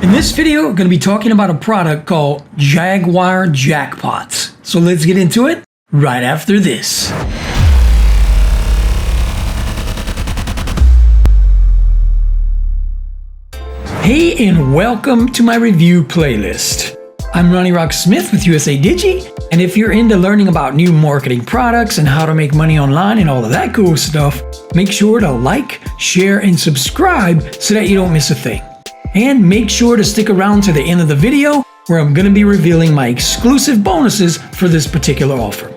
In this video, we're going to be talking about a product called Jaguar Jackpots. So let's get into it right after this. Hey, and welcome to my review playlist. I'm ronnierokksmith with USA Digi, and if you're into learning about new marketing products and how to make money online and all of that cool stuff, make sure to like, share, and subscribe so that you don't miss a thing. And make sure to stick around to the end of the video where I'm going to be revealing my exclusive bonuses for this particular offer.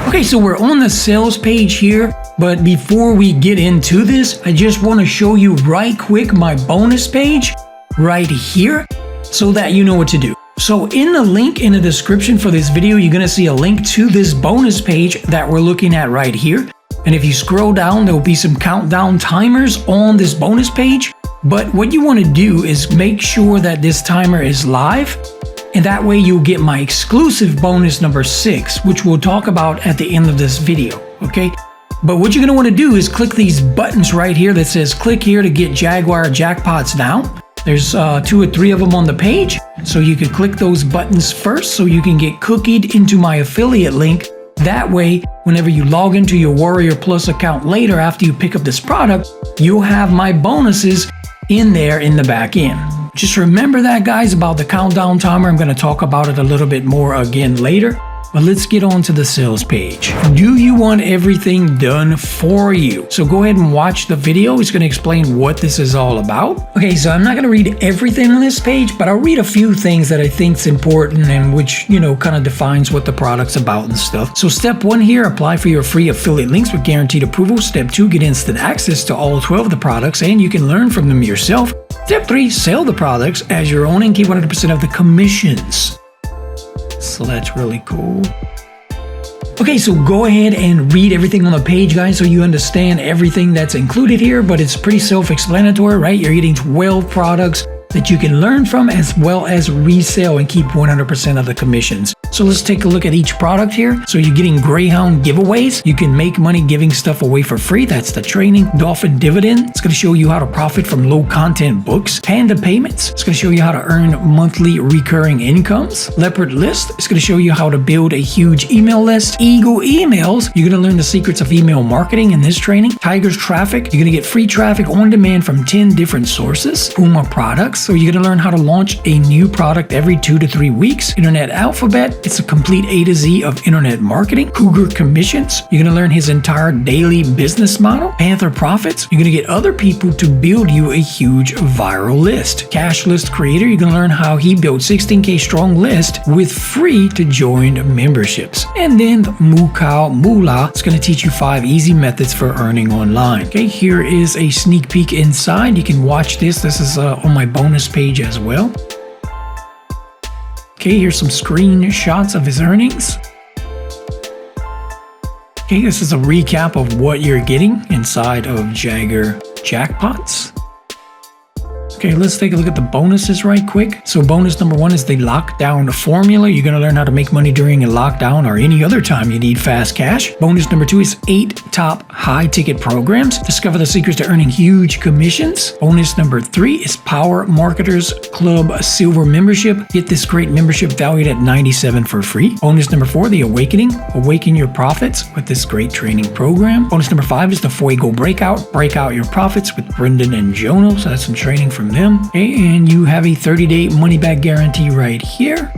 Okay, so we're on the sales page here, but before we get into this, I just want to show you right quick my bonus page right here so that you know what to do. So in the link in the description for this video, you're going to see a link to this bonus page that we're looking at right here. And if you scroll down, there will be some countdown timers on this bonus page. But what you want to do is make sure that this timer is live, and that way you'll get my exclusive bonus number 6, which we'll talk about at the end of this video, okay? But what you're going to want to do is click these buttons right here that says click here to get Jaguar Jackpots now. There's 2 or 3 of them on the page, so you can click those buttons first so you can get cookied into my affiliate link. That way, whenever you log into your Warrior Plus account later after you pick up this product, you'll have my bonuses in there in the back end. Just remember that, guys, about the countdown timer. I'm going to talk about it a little bit more again later. But let's get on to the sales page. Do you want everything done for you? So go ahead and watch the video. It's going to explain what this is all about. Okay, so I'm not going to read everything on this page, but I'll read a few things that I think is important and which, kind of defines what the product's about and stuff. So step 1 here, apply for your free affiliate links with guaranteed approval. Step 2, get instant access to all 12 of the products and you can learn from them yourself. Step 3, sell the products as your own and keep 100% of the commissions. So that's really cool. Okay, so go ahead and read everything on the page, guys, so you understand everything that's included here, but it's pretty self-explanatory, right? You're getting 12 products that you can learn from as well as resell and keep 100% of the commissions. So let's take a look at each product here. So you're getting Greyhound giveaways. You can make money giving stuff away for free. That's the training. Dolphin Dividend. It's going to show you how to profit from low content books. Panda Payments. It's going to show you how to earn monthly recurring incomes. Leopard List. It's going to show you how to build a huge email list. Eagle Emails. You're going to learn the secrets of email marketing in this training. Tiger's Traffic. You're going to get free traffic on demand from 10 different sources. Puma Products. So you're going to learn how to launch a new product every 2 to 3 weeks. Internet Alphabet. It's a complete A to Z of internet marketing. Cougar Commissions. You're going to learn his entire daily business model. Panther Profits. You're going to get other people to build you a huge viral list. Cash List Creator. You're going to learn how he built 16K strong list with free to join memberships. And then Moolah. It's going to teach you 5 easy methods for earning online. Okay, here is a sneak peek inside. You can watch this. This is on my bonus page as well. Okay, here's some screenshots of his earnings. Okay, this is a recap of what you're getting inside of Jaguar Jackpots. Okay, let's take a look at the bonuses right quick. So bonus number 1 is the lockdown formula. You're going to learn how to make money during a lockdown or any other time you need fast cash. Bonus number 2 is 8 top high ticket programs. Discover the secrets to earning huge commissions. Bonus number 3 is Power Marketers Club Silver membership. Get this great membership valued at $97 for free. Bonus number 4, the Awakening. Awaken your profits with this great training program. Bonus number 5 is the Fuego Breakout. Break out your profits with Brendan and Jono. So that's some training from them. Okay, and you have a 30-day money-back guarantee right here.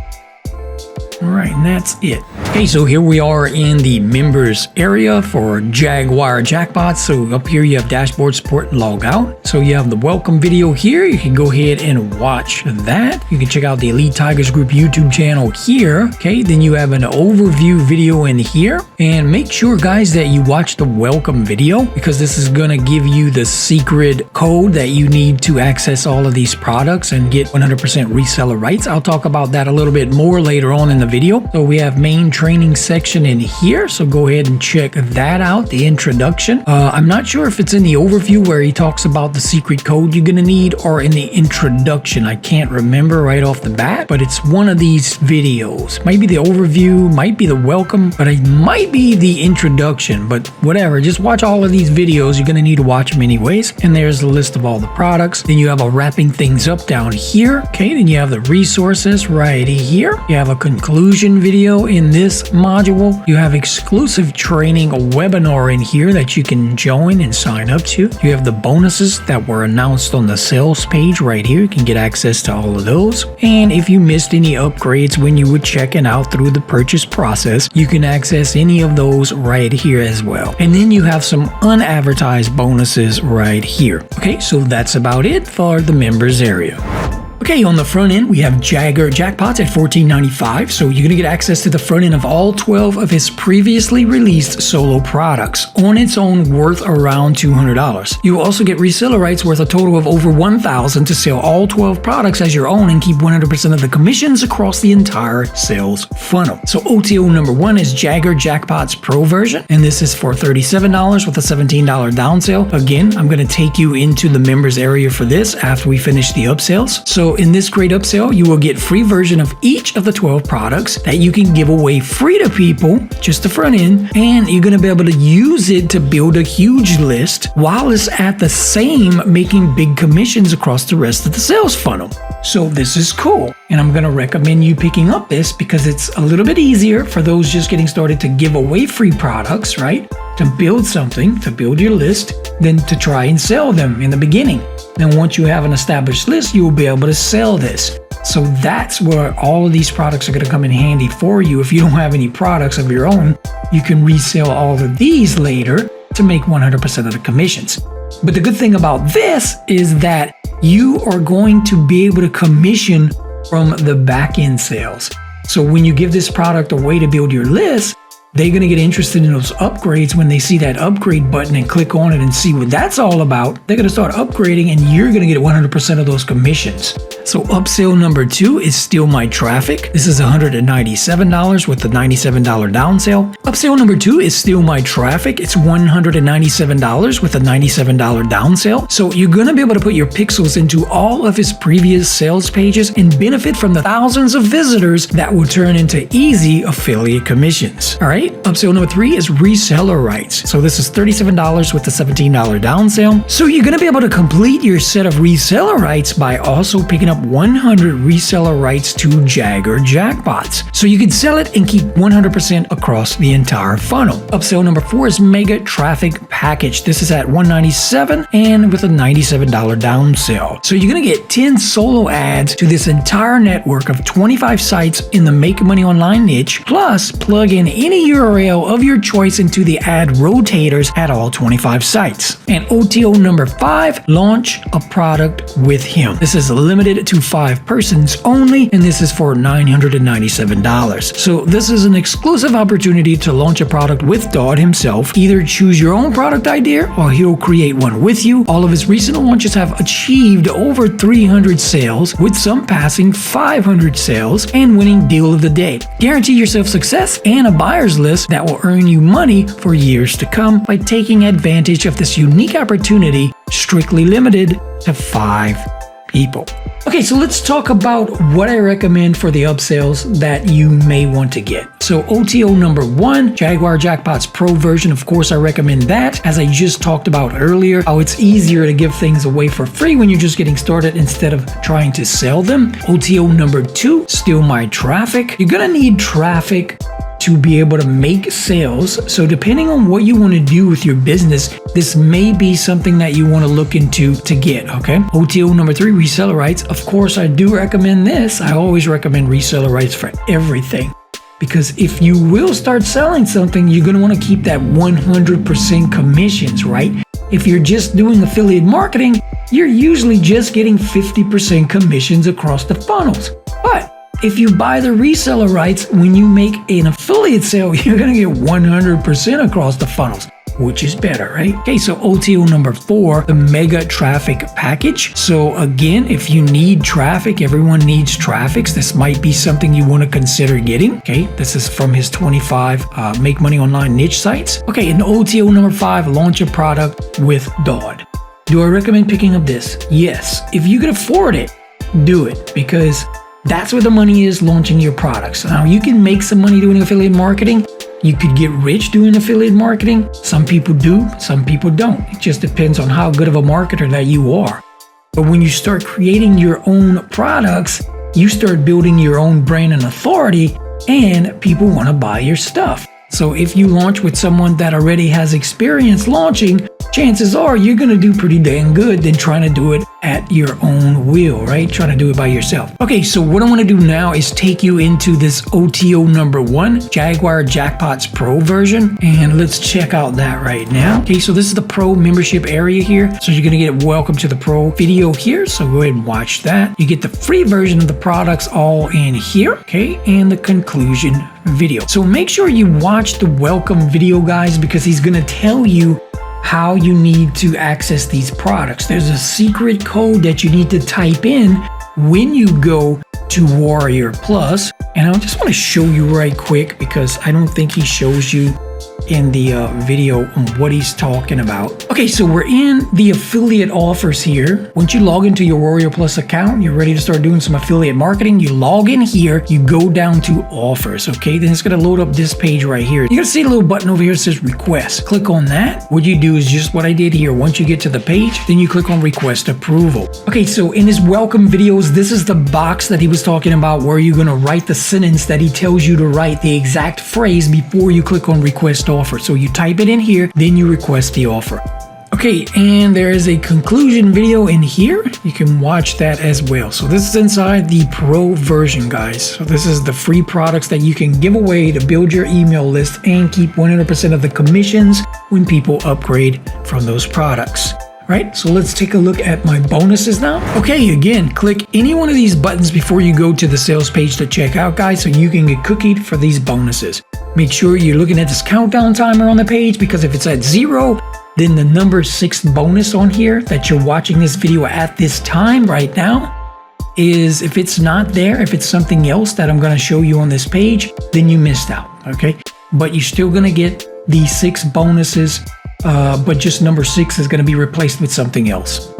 All right, and that's it. Okay, so here we are in the members area for Jaguar Jackpots. So up here you have dashboard support and log out. So you have the welcome video here. You can go ahead and watch that. You can check out the Elite Tigers Group YouTube channel here. Okay, then you have an overview video in here. And make sure, guys, that you watch the welcome video because this is going to give you the secret code that you need to access all of these products and get 100% reseller rights. I'll talk about that a little bit more later on in the video. So we have main training training section in here, so go ahead and check that out, the introduction. I'm not sure if it's in the overview where he talks about the secret code you're gonna need or in the introduction. I can't remember right off the bat, but it's one of these videos. Might be the overview, might be the welcome, but it might be the introduction, but whatever. Just watch all of these videos. You're gonna need to watch them anyways. And there's the list of all the products. Then you have a wrapping things up down here. Okay, then you have the resources right here. You have a conclusion video in this module. You have exclusive training, a webinar in here that you can join and sign up to. You have the bonuses that were announced on the sales page right here. You can get access to all of those. And if you missed any upgrades when you were checking out through the purchase process, you can access any of those right here as well. And then you have some unadvertised bonuses right here. Okay, so that's about it for the members area. Okay, on the front end, we have Jaguar Jackpots at $14.95, so you're going to get access to the front end of all 12 of his previously released solo products, on its own worth around $200. You will also get reseller rights worth a total of over $1,000 to sell all 12 products as your own and keep 100% of the commissions across the entire sales funnel. So OTO number 1 is Jaguar Jackpots Pro version, and this is for $37 with a $17 down sale. Again, I'm going to take you into the members area for this after we finish the upsells. So in this great upsell, you will get free version of each of the 12 products that you can give away free to people, just the front end, and you're going to be able to use it to build a huge list while it's at the same making big commissions across the rest of the sales funnel. So this is cool, and I'm going to recommend you picking up this because it's a little bit easier for those just getting started to give away free products, right? To build something, to build your list, than to try and sell them in the beginning. Then once you have an established list, you will be able to sell this. So that's where all of these products are going to come in handy for you. If you don't have any products of your own, you can resell all of these later to make 100% of the commissions. But the good thing about this is that you are going to be able to commission from the back-end sales. So when you give this product away to build your list, they're going to get interested in those upgrades when they see that upgrade button and click on it and see what that's all about. They're going to start upgrading and you're going to get 100% of those commissions. So upsell number 2 is Steal My Traffic. This is $197 with the $97 down sale. Upsell number 2 is Steal My Traffic. It's $197 with a $97 down sale. So you're going to be able to put your pixels into all of his previous sales pages and benefit from the thousands of visitors that will turn into easy affiliate commissions. All right. Upsell number 3 is Reseller Rights. So this is $37 with the $17 down sale. So you're going to be able to complete your set of reseller rights by also picking up 100 reseller rights to Jaguar Jackpots. So you can sell it and keep 100% across the entire funnel. Upsell number 4 is Mega Traffic Package. This is at $197 and with a $97 down sale. So you're going to get 10 solo ads to this entire network of 25 sites in the Make Money Online niche, plus plug in any URL of your choice into the ad rotators at all 25 sites. And OTO number 5, launch a product with him. This is limited to 5 persons only, and this is for $997. So this is an exclusive opportunity to launch a product with Dodd himself. Either choose your own product idea or he'll create one with you. All of his recent launches have achieved over 300 sales, with some passing 500 sales and winning deal of the day. Guarantee yourself success and a buyer's list that will earn you money for years to come by taking advantage of this unique opportunity, strictly limited to 5 people. Okay, so let's talk about what I recommend for the upsells that you may want to get. So OTO number 1, Jaguar Jackpots Pro version. Of course, I recommend that. As I just talked about earlier, how it's easier to give things away for free when you're just getting started instead of trying to sell them. OTO number 2, Steal My Traffic. You're gonna need traffic to be able to make sales. So depending on what you want to do with your business, this may be something that you want to look into to get, okay? OTO number 3, Reseller Rights. Of course, I do recommend this. I always recommend Reseller Rights for everything. Because if you will start selling something, you're going to want to keep that 100% commissions, right? If you're just doing affiliate marketing, you're usually just getting 50% commissions across the funnels. But if you buy the reseller rights, when you make an affiliate sale, you're going to get 100% across the funnels. which is better, right? Okay, so OTO number 4, the mega traffic package. So again, if you need traffic, everyone needs traffic. This might be something you want to consider getting. Okay, this is from his 25 make money online niche sites. Okay, and OTO number 5, launch a product with DOD. Do I recommend picking up this? Yes. If you can afford it, do it, because that's where the money is, launching your products. Now, you can make some money doing affiliate marketing. You could get rich doing affiliate marketing. Some people do, some people don't. It just depends on how good of a marketer that you are. But when you start creating your own products, you start building your own brand and authority, and people want to buy your stuff. So if you launch with someone that already has experience launching, chances are you're going to do pretty dang good than trying to do it at your own will, right? Trying to do it by yourself. Okay, so what I want to do now is take you into this OTO number 1, Jaguar Jackpots Pro version, and let's check out that right now. Okay, so this is the Pro membership area here. So you're going to get welcome to the Pro video here. So go ahead and watch that. You get the free version of the products all in here, okay, and the conclusion video. So make sure you watch the welcome video, guys, because he's going to tell you how you need to access these products. There's a secret code that you need to type in when you go to Warrior Plus. And I just want to show you right quick, because I don't think he shows you in the video on what he's talking about. Okay, so we're in the affiliate offers here. Once you log into your Warrior Plus account, you're ready to start doing some affiliate marketing. You log in here, you go down to offers, okay? Then it's gonna load up this page right here. You're gonna see a little button over here that says request. Click on that. What you do is just what I did here. Once you get to the page, then you click on request approval. Okay, so in his welcome videos, this is the box that he was talking about where you're gonna write the sentence that he tells you to write, the exact phrase before you click on request offer. So you type it in here, then you request the offer. Okay, and there is a conclusion video in here. You can watch that as well. So this is inside the Pro version, guys. So this is the free products that you can give away to build your email list and keep 100% of the commissions when people upgrade from those products. Right, so let's take a look at my bonuses now. Okay, again, click any one of these buttons before you go to the sales page to check out, guys, so you can get cookied for these bonuses. Make sure you're looking at this countdown timer on the page, because if it's at 0, then the number 6 bonus on here that you're watching this video at this time right now is, if it's not there, if it's something else that I'm going to show you on this page, then you missed out, okay? But you're still going to get these 6 bonuses, but just number 6 is going to be replaced with something else.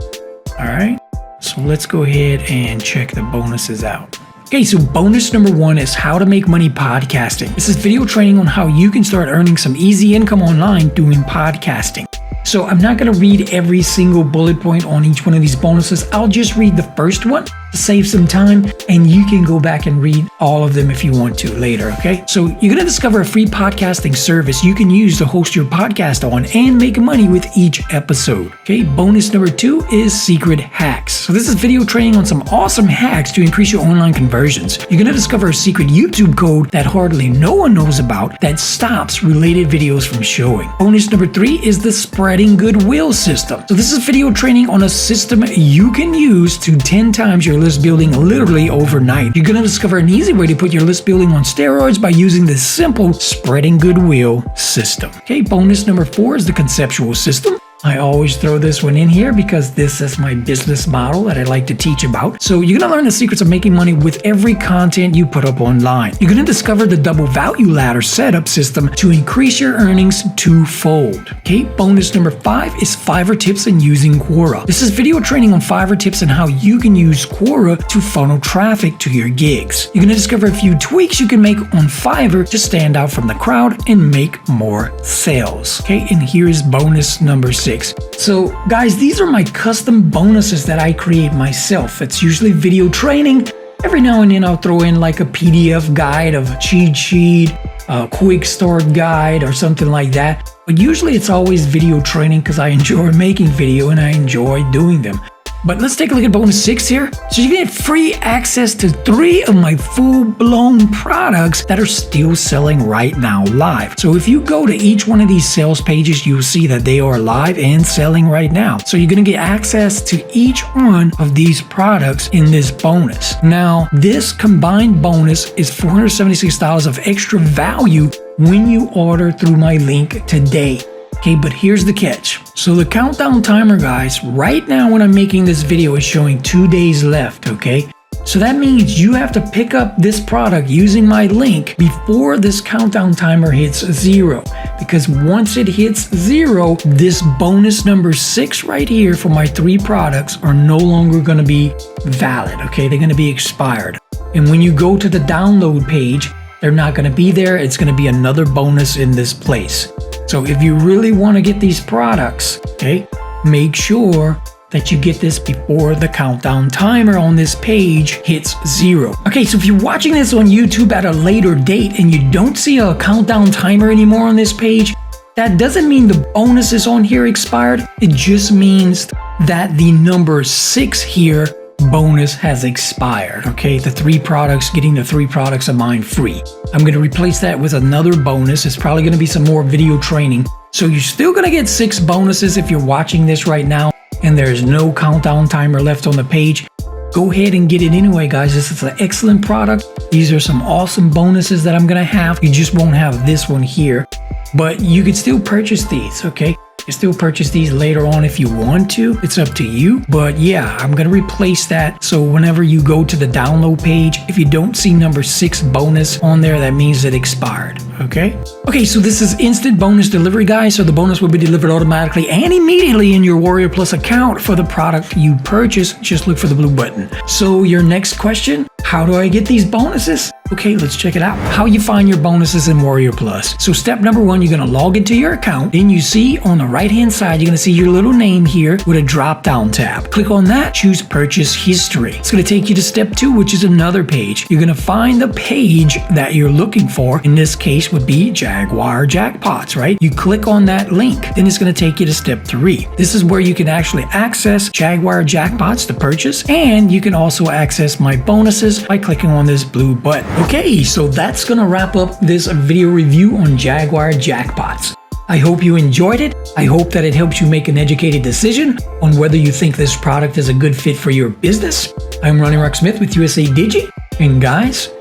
All right, so let's go ahead and check the bonuses out. Okay, so bonus number 1 is how to make money podcasting. This is video training on how you can start earning some easy income online doing podcasting. So I'm not going to read every single bullet point on each one of these bonuses. I'll just read the first one to save some time, and you can go back and read all of them if you want to later, okay? So you're going to discover a free podcasting service you can use to host your podcast on and make money with each episode, okay? Bonus number 2 is secret hacks. So this is video training on some awesome hacks to increase your online conversions. You're going to discover a secret YouTube code that hardly no one knows about that stops related videos from showing. Bonus number 3 is the spreading goodwill system. So this is video training on a system you can use to 10 times your list building literally overnight. You're going to discover an easy way to put your list building on steroids by using this simple spreading goodwill system. Okay, bonus number 4 is the conceptual system. I always throw this one in here because this is my business model that I like to teach about. So you're going to learn the secrets of making money with every content you put up online. You're going to discover the double value ladder setup system to increase your earnings twofold. Okay, bonus number 5 is Fiverr tips and using Quora. This is video training on Fiverr tips and how you can use Quora to funnel traffic to your gigs. You're going to discover a few tweaks you can make on Fiverr to stand out from the crowd and make more sales. Okay, and here's bonus number 6. So guys, these are my custom bonuses that I create myself. It's usually video training. Every now and then I'll throw in like a PDF guide of a cheat sheet, a quick start guide or something like that. But usually it's always video training because I enjoy making video and I enjoy doing them. But let's take a look at bonus 6 here. So you get free access to 3 of my full-blown products that are still selling right now live. So if you go to each one of these sales pages, you'll see that they are live and selling right now. So you're going to get access to each one of these products in this bonus. Now, this combined bonus is $476 of extra value when you order through my link today. Okay, but here's the catch. So the countdown timer, guys, right now when I'm making this video is showing 2 days left, okay? So that means you have to pick up this product using my link before this countdown timer hits 0. Because once it hits 0, this bonus number 6 right here for my 3 products are no longer going to be valid, okay? They're going to be expired. And when you go to the download page, they're not going to be there. It's going to be another bonus in this place. So if you really want to get these products, okay, make sure that you get this before the countdown timer on this page hits 0. Okay, so if you're watching this on YouTube at a later date and you don't see a countdown timer anymore on this page, that doesn't mean the bonuses on here expired. It just means that the number 6 here bonus has expired, okay? The 3 products, getting the 3 products of mine free. I'm going to replace that with another bonus. It's probably going to be some more video training. So you're still going to get 6 bonuses if you're watching this right now and there's no countdown timer left on the page. Go ahead and get it anyway, guys. This is an excellent product. These are some awesome bonuses that I'm going to have. You just won't have this one here, but you can still purchase these, okay? You can still purchase these later on if you want to. It's up to you. But yeah, I'm going to replace that. So whenever you go to the download page, if you don't see number 6 bonus on there, that means it expired. Okay? Okay, so this is instant bonus delivery, guys. So the bonus will be delivered automatically and immediately in your Warrior Plus account for the product you purchase. Just look for the blue button. So your next question, how do I get these bonuses? Okay, let's check it out. How you find your bonuses in Warrior Plus. So step number 1, you're going to log into your account. Then you see on the right-hand side, you're going to see your little name here with a drop-down tab. Click on that, choose Purchase History. It's going to take you to step 2, which is another page. You're going to find the page that you're looking for. In this case would be Jaguar Jackpots, right? You click on that link. Then it's going to take you to step 3. This is where you can actually access Jaguar Jackpots to purchase. And you can also access my bonuses by clicking on this blue button. Okay, so that's going to wrap up this video review on Jaguar Jackpots. I hope you enjoyed it. I hope that it helps you make an educated decision on whether you think this product is a good fit for your business. I'm Ronnie Smith with USA Digi, and guys,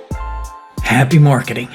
happy marketing.